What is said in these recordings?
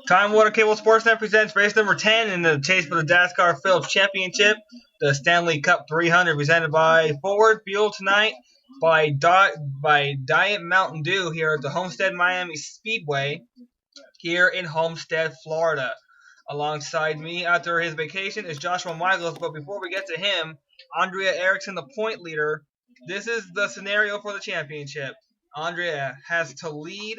Time Warner Cable Sportsnet presents race number 10 in the chase for the Dascar Phillips Championship, the Stanley Cup 300, presented by Forward Fuel tonight by Diet Mountain Dew here at the Homestead Miami Speedway here in Homestead, Florida. Alongside me after his vacation is Joshua Michaels, but before we get to him, Andrea Erickson, the point leader. This is the scenario for the championship. Andrea has to lead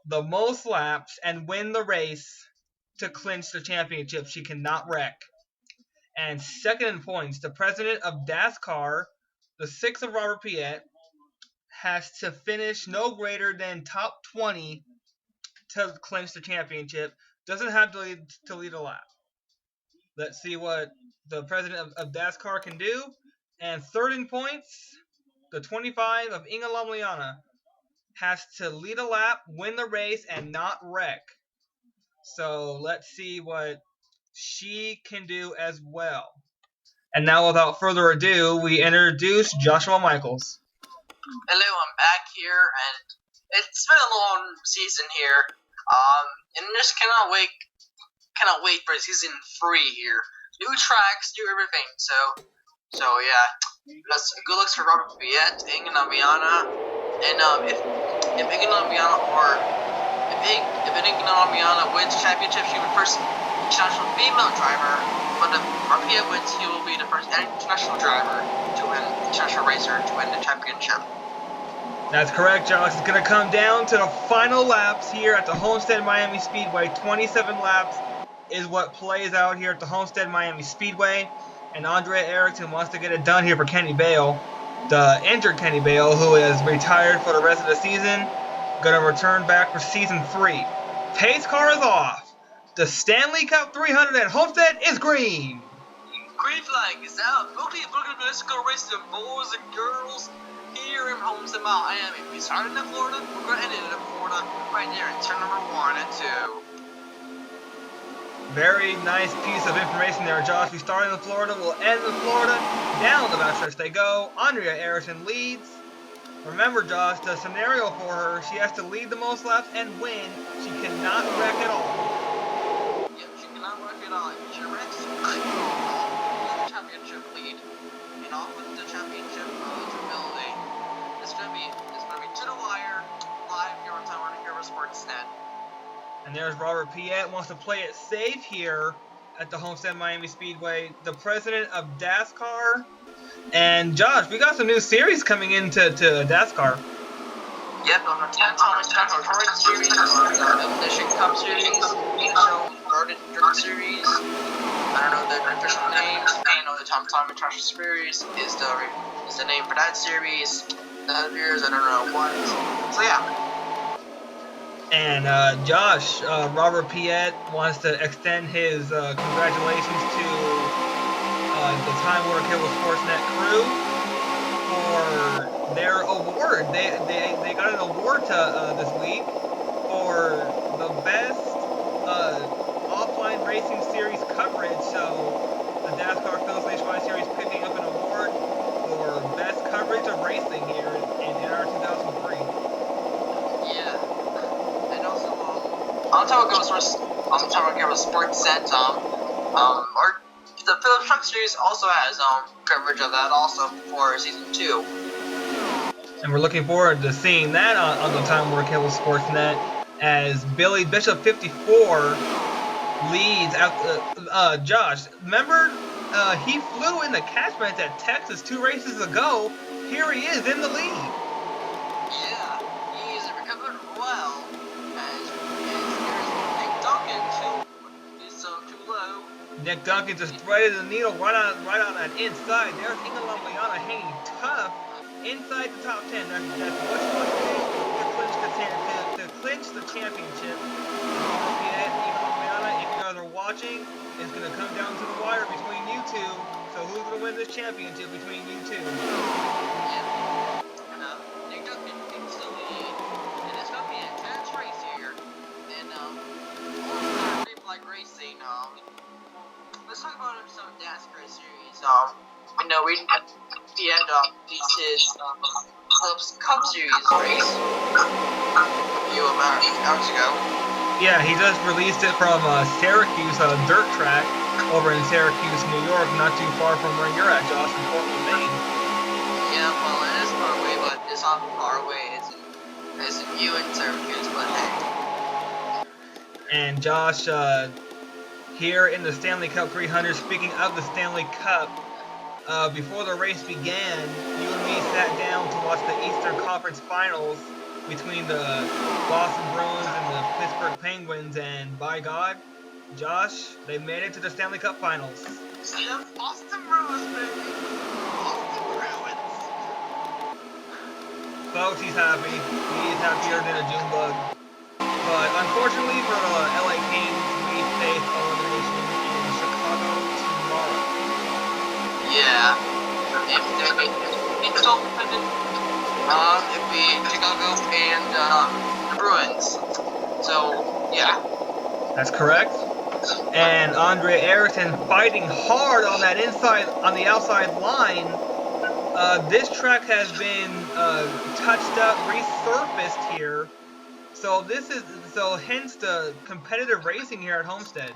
the most laps and win the race to clinch the championship. She cannot wreck. And second in points, the president of Dascar, the sixth of Robert Piet, has to finish no greater than top 20 to clinch the championship. Doesn't have to lead a lap. Let's see what the president of Dascar can do. And third in points, the 25 of Inga Lomliana has to lead a lap, win the race, and not wreck. So let's see what she can do as well. And now, without further ado, we introduce Joshua Michaels. Hello, I'm back here, and it's been a long season here. And just cannot wait for season 3 here. New tracks, new everything. So yeah. Good looks for Robert Piet, Inga Lomliana, and if Inga Lomliana wins the championship, she will be the first international female driver. But if Robert Piet wins, he will be the first international driver to win, international racer to win the championship. That's correct, Josh. It's going to come down to the final laps here at the Homestead Miami Speedway. 27 laps is what plays out here at the Homestead Miami Speedway. And Andrea Erickson wants to get it done here for Kenny Bale, the injured Kenny Bale, who is retired for the rest of the season, going to return back for season 3. Pace car is off. The Stanley Cup 300 at Homestead is green. Green flag is out. Okay, let's go race the boys and girls here in Homestead, Miami. We started in Florida, we're going to end it in Florida, right there in turn number 1 and 2. Very nice piece of information there, Josh. We started in Florida, we'll end in Florida. Down the backstretch they go. Andrea Erickson leads. Remember, Josh, the scenario for her, she has to lead the most laps and win. She cannot wreck at all. Yep, she cannot wreck at all. If she wrecks, the championship lead. And off with the championship eligibility. It's gonna be to the wire, live here on Time Warner Cable Sportsnet. And there's Robert Piet, wants to play it safe here at the Homestead Miami Speedway. The president of Dascar. And Josh, we got some new series coming into Dascar. Yep, on the 10 Thomas Dascar Series, the Ignition Cup Series, Garden Dirt Series. I don't know the official names. I know the Tom International Series is the name for that series. The others, I don't know what. So yeah. And Josh, Robert Piet wants to extend his congratulations to the Time Warner Cable Sportsnet crew for their award. They got an award this week for the best offline racing series coverage. So the Dascar Phillips Nationwide Series picking up an award for best coverage of racing here in NR 2003. Yeah. On Time Warner Cable Sportsnet, the Phillips Truck Series also has coverage of that also for season 2. And we're looking forward to seeing that on the Time Warner Cable Sportsnet as Billy Bishop 54 leads out. Josh, remember he flew in the catchment at Texas 2 races ago. Here he is in the lead. Yeah, he's recovered well. Nick Duncan just threaded the needle right on that inside. There's Inga Lomliana hanging tough inside the top 10. That's what she wants to do to clinch the championship. Inga Lomliana, if you guys are watching, it's going to come down to the wire between you two. So who's going to win this championship between you two? Yeah. Nick Duncan takes the lead, and it's going to be an intense race here. And like racing, let's talk about some Dascar series. I know we at the end beats his Phillips Cup Series race a few hours ago. Yeah, he just released it from Syracuse, a dirt track over in Syracuse, New York, not too far from where you're at, Josh, in Portland, Maine. Yeah, well, it is far away, but it's not far away as in you in Syracuse, but hey. And Josh, here in the Stanley Cup 300, speaking of the Stanley Cup, before the race began, you and me sat down to watch the Eastern Conference Finals between the Boston Bruins and the Pittsburgh Penguins, and by God, Josh, they made it to the Stanley Cup Finals. Yeah, Boston Bruins, baby. Boston Bruins. Folks, he's happy. He's happier than a June bug. But unfortunately for the LA Kings, we face elimination in Chicago tomorrow. Yeah. If it's open, it'd be Chicago and the Bruins. So yeah. That's correct. And Andre Erickson fighting hard on that the outside line. This track has been touched up, resurfaced here. So hence the competitive racing here at Homestead.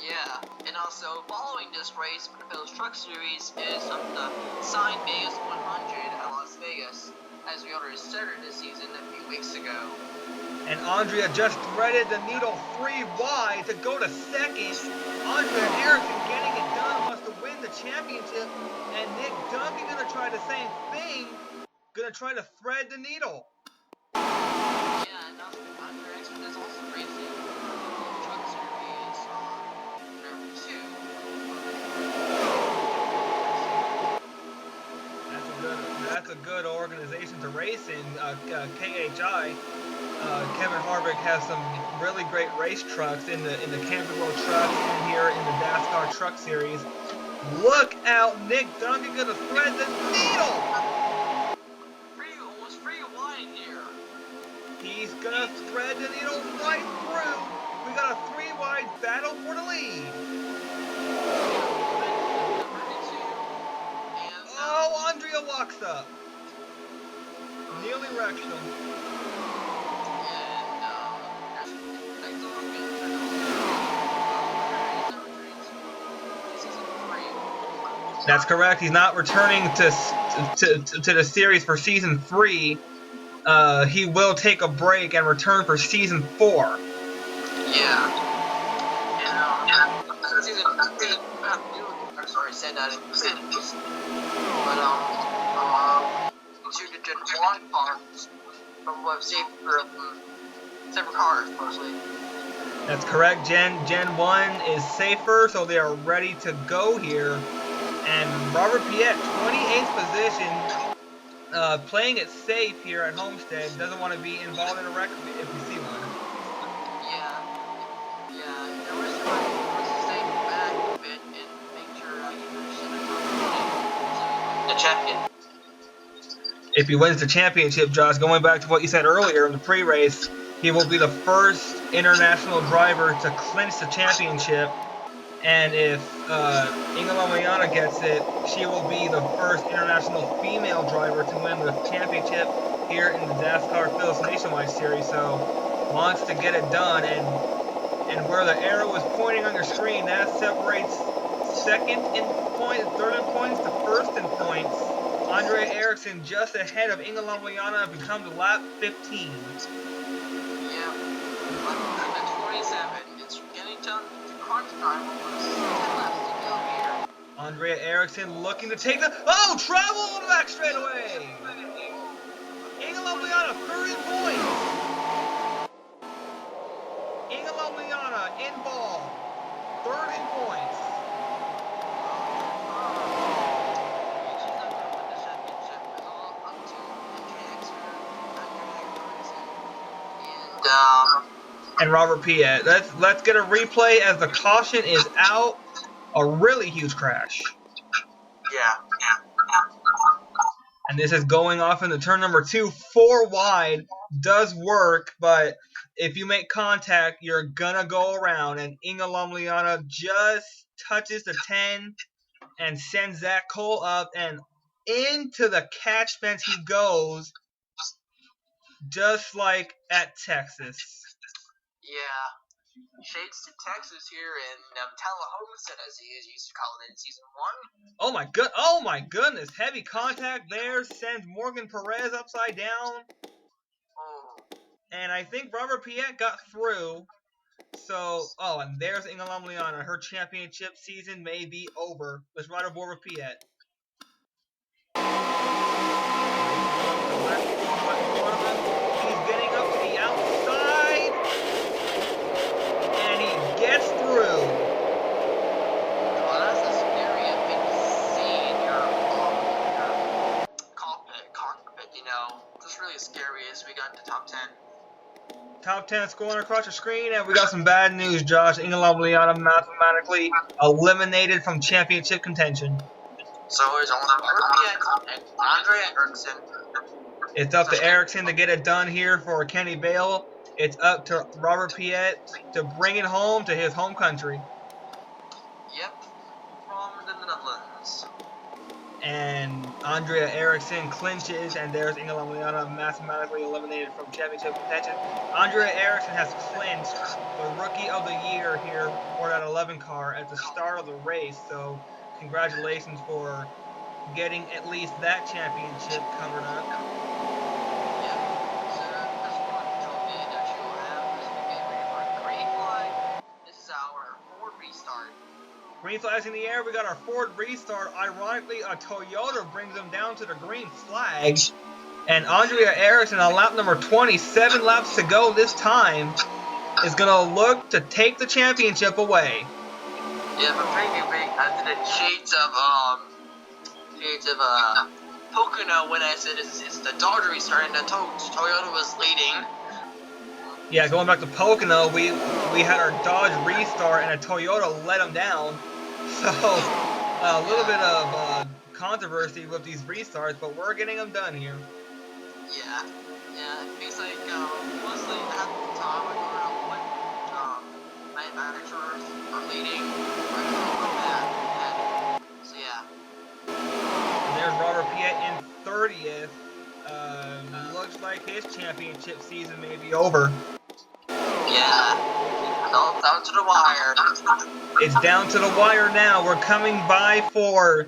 Yeah, and also following this race for the Phillips Truck Series is the Sign Vegas 100 at Las Vegas, as we already started this season a few weeks ago. And Andrea just threaded the needle 3 wide to go to second. Andrea Erickson getting it done, wants to win the championship. And Nick Duncan gonna try the same thing, gonna try to thread the needle. Yeah, and also Andrea Erickson is also racing Truck Series number 2. That's a good organization to race in. KHI. Kevin Harvick has some really great race trucks in the Camping World trucks and here in the Dascar Truck Series. Look out, Nick Duncan gonna thread the needle. Almost free wide here. He's gonna thread the needle right through. We got a 3 wide battle for the lead. Oh, Andrea walks up. Kneeling rectum. That's correct. He's not returning to the series for season 3. He will take a break and return for season 4. Yeah. I'm sorry, said that in sentences. But to the Gen 1 cars from what safe for separate cars mostly. That's correct. Gen 1 is safer, so they are ready to go here. And Robert Piet, 28th position, playing it safe here at Homestead. Doesn't want to be involved in a wreck if we see one. Yeah. There was to stay back a bit and make sure the champion. If he wins the championship, Josh, going back to what you said earlier in the pre-race, he will be the first international driver to clinch the championship. And if Inga Mayana gets it, she will be the first international female driver to win the championship here in the Dascar Phillips Nationwide Series. So wants to get it done, and where the arrow is pointing on your screen, that separates second in points, third in points to first in points. Andre Erickson just ahead of Inga Mayana becomes lap 15. Yeah, lap 27. It's getting done. Crunch time. Andrea Erickson looking to take the travel on the back straightaway. Inga Mayana 30 points. Inga Mayana in ball, 30 points. And Robert Piet. Let's get a replay as the caution is out. A really huge crash. Yeah. And this is going off into turn number 2. 4 wide does work, but if you make contact, you're gonna go around. And Inga Lamliana just touches the 10 and sends Zach Cole up, and into the catch fence he goes, just like at Texas. Yeah. Shades to Texas here in Tallahassee, as he used to call it in season 1. Oh my goodness! Heavy contact there sends Morgan Perez upside down, Oh. and I think Robert Piet got through. So, and there's Ingelam Liana. Her championship season may be over. Let's ride aboard with Piet. He's getting up to the outside, and he gets through. Well, that's a scary thing to see in your cockpit, you know. Just really scary as we got into top 10. Top 10 scoring across the screen, and we got some bad news, Josh. Ingelam Liana mathematically eliminated from championship contention. So there's only Piet and Andre Erickson. It's up to Erickson to get it done here for Kenny Bale. It's up to Robert Piet to bring it home to his home country. Yep, from the Netherlands. And Andrea Erickson clinches, and there's Ingelam Liana mathematically eliminated from championship contention. Andrea Erickson has clinched the Rookie of the Year here for that 11 car at the start of the race. So congratulations for getting at least that championship covered up. Yep, so that's one trophy that you will have as we get ready for a green flag. This is our Ford restart. Green flags in the air. We got our Ford restart. Ironically, a Toyota brings them down to the green flag. And Andrea Erickson on lap number 27 laps to go this time is going to look to take the championship away. Yeah, but maybe under the shades of Pocono when I said it's the Dodge restart and the Toyota was leading. Yeah, going back to Pocono, we had our Dodge restart and a Toyota let them down. So a little bit of controversy with these restarts, but we're getting them done here. Yeah, it feels like mostly at the time I don't know what manufacturers are leading. So yeah. And there's Robert Piet in 30th. Looks like his championship season may be over. Yeah, down to the wire. It's down to the wire now. We're coming by for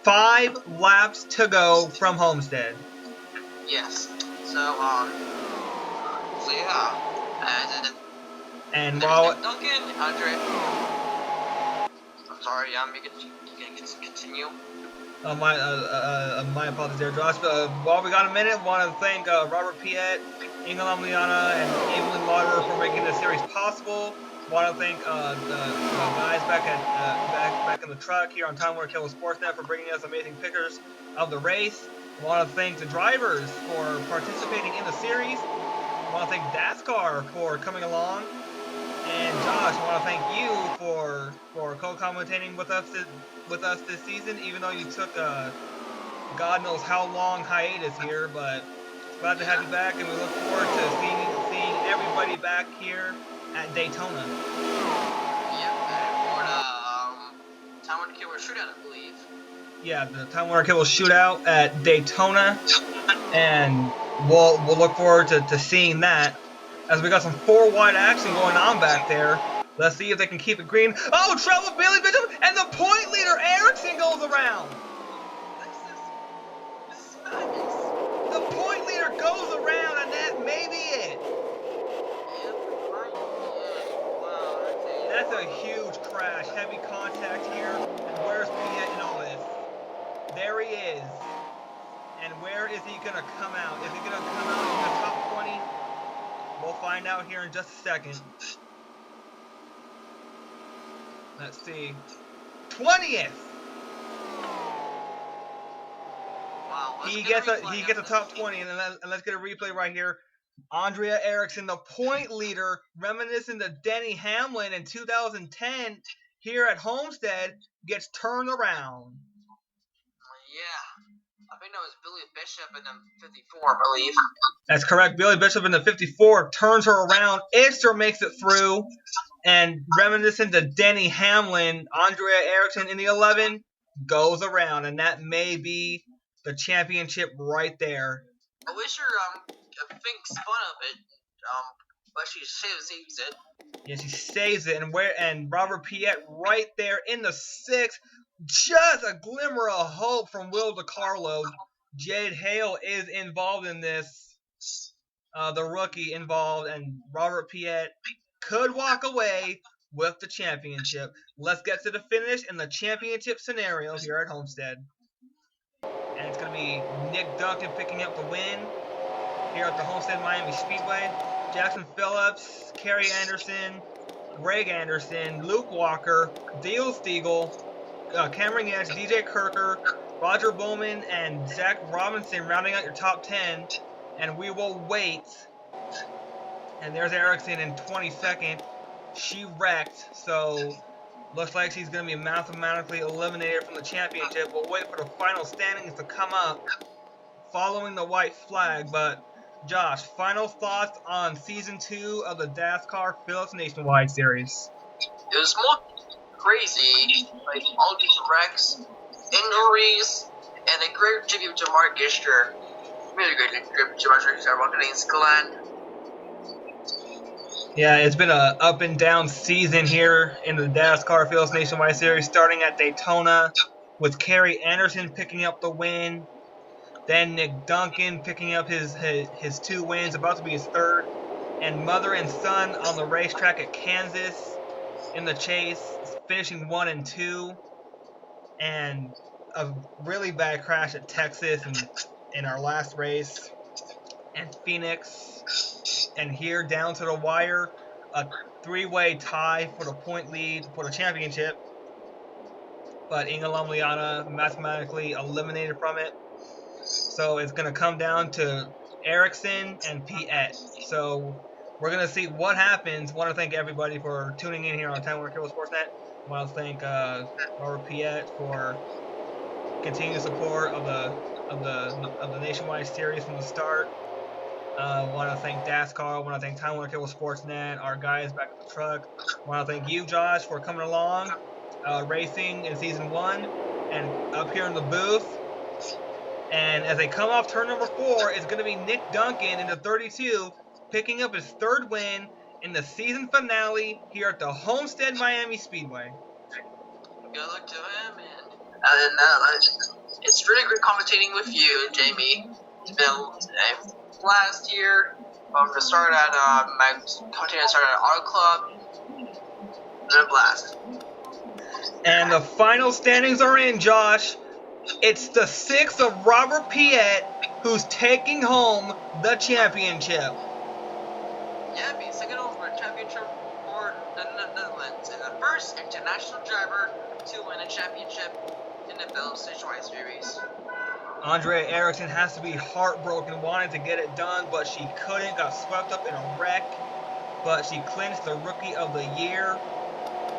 5 laps to go from Homestead. Yes. So yeah. And while Duncan, Andre. I'm sorry, you can continue. my apologies there, Josh. While we got a minute, want to thank Robert Piet, Ingelam Liana, and Evelyn Lauderer for making this series possible. Want to thank the guys back in the truck here on Time Warner Cable Sportsnet for bringing us amazing pictures of the race. Want to thank the drivers for participating in the series. Want to thank Dascar for coming along. And Josh, I want to thank you for co-commentating with us this season, even though you took God knows how long hiatus here. But glad to have you back, and we look forward to seeing everybody back here at Daytona. Yep, and for the Time Warner Cable shootout, I believe. Yeah, the Time Warner Cable shootout at Daytona, and we'll look forward to seeing that. As we got some 4-wide action going on back there. Let's see if they can keep it green. Oh, trouble, Billy Bishop, and the point leader, Erickson, goes around. This is madness. The point leader goes around, and that may be it. Yep, right. Yeah. Wow, That's a huge crash. Heavy contact here. And where's Piet in all this? There he is. And where is he going to come out? Is he going to come out in the top 20? We'll find out here in just a second. Let's see. 20th. Wow. He gets a top 20, and let's get a replay right here. Andrea Erickson, the point leader, reminiscent of Denny Hamlin in 2010 here at Homestead, gets turned around. Yeah. I think that was Billy Bishop in the 54, I believe. That's correct. Billy Bishop in the 54 turns her around. Ister makes it through. And reminiscent to Denny Hamlin, Andrea Erickson in the 11 goes around. And that may be the championship right there. I wish your thinks fun of it. but she saves it. Yeah, she saves it, and Robert Piet right there in the sixth. Just a glimmer of hope from Will DiCarlo. Jade Hale is involved in this. The rookie involved, and Robert Piet could walk away with the championship. Let's get to the finish in the championship scenario here at Homestead. And it's going to be Nick Duncan picking up the win here at the Homestead Miami Speedway. Jackson Phillips, Kerry Anderson, Greg Anderson, Luke Walker, Dale Stiegel, Cameron Yates, DJ Kirker, Roger Bowman, and Zach Robinson rounding out your top 10. And we will wait. And there's Erickson in 22nd. She wrecked, so looks like she's going to be mathematically eliminated from the championship. We'll wait for the final standings to come up following the white flag. But Josh, final thoughts on Season 2 of the Dascar Phillips Nationwide Series? It was more crazy, like all these wrecks, injuries, and a great tribute to Mark Gisher. Really great tribute to Mark Gisher. Welcome to Glenn. Yeah, it's been a up and down season here in the Dascar Phillips Nationwide Series, starting at Daytona with Kerry Anderson picking up the win. Then Nick Duncan picking up his 2 wins, about to be his 3rd. And mother and son on the racetrack at Kansas in the chase, finishing 1 and 2. And a really bad crash at Texas in our last race. And Phoenix. And here down to the wire, a 3-way tie for the point lead for the championship. But Inga Liana mathematically eliminated from it. So it's going to come down to Erickson and Piet. So we're going to see what happens. I want to thank everybody for tuning in here on Time Warner Cable Sportsnet. I want to thank Robert Piet for continued support of the Nationwide Series from the start. I want to thank Dascar. I want to thank Time Warner Cable Sportsnet, our guys back at the truck. I want to thank you, Josh, for coming along, racing in Season 1, and up here in the booth. And as they come off turn number 4, it's going to be Nick Duncan in the 32, picking up his 3rd win in the season finale here at the Homestead Miami Speedway. Good luck to him, and it's really great commentating with you, Jamie. It's been a blast year. From the start at my commentating started at Auto Club. It's been a blast. And the final standings are in, Josh. It's the 6th of Robert Piet who's taking home the championship. Yeah, being second over a championship for the Netherlands and the first international driver to win a championship in the Phillips Nationwide Series. Andrea Erickson has to be heartbroken, wanted to get it done, but she couldn't. Got swept up in a wreck, but she clinched the Rookie of the Year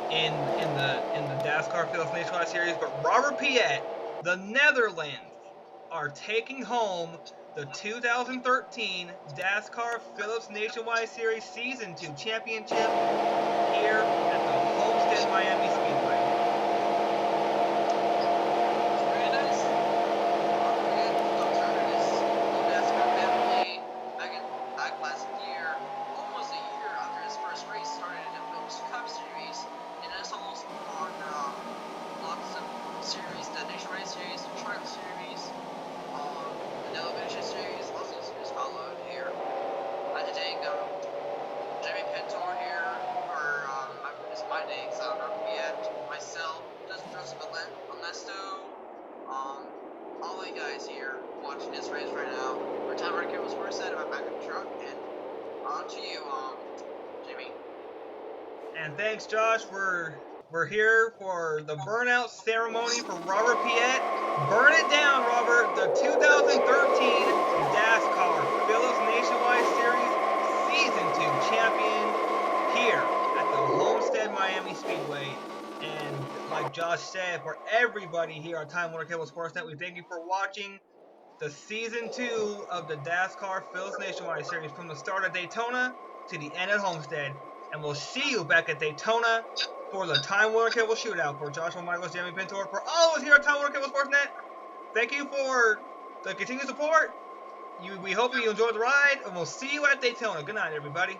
in the Dascar Phillips Nationwide Series. But Robert Piet, the Netherlands, are taking home the 2013 Dascar Phillips Nationwide Series Season 2 Championship here at the Homestead Miami Speedway. Very nice. The Dascar family back last year, almost a year after his first race, started in the Phillips Cup Series, and it's almost on lots of series, the Nationwide Series, the Truck Series, the Elevation Series, lots of series followed here. I'd like to thank Jimmy Pintor here for my names, Piet, myself, Joseph Ernesto, all you guys here watching this race right now. Our time right here was first set about back in the truck, and on to you, Jimmy. And thanks, Josh. We're here for the burnout ceremony for Robert Piet. Burn it down, Robert. The 2013 Dascar Phillips Nationwide Series Season 2 champion here at the Homestead Miami Speedway. And like Josh said, for everybody here on Time Warner Cable Sportsnet, we thank you for watching the Season 2 of the Dascar Phillips Nationwide Series from the start of Daytona to the end at Homestead. And we'll see you back at Daytona for the Time Warner Cable Shootout. For Joshua Michaels, Jamie Pintor, for all of us here at Time Warner Cable Sportsnet, thank you for the continued support. We hope you enjoyed the ride, and we'll see you at Daytona. Good night, everybody.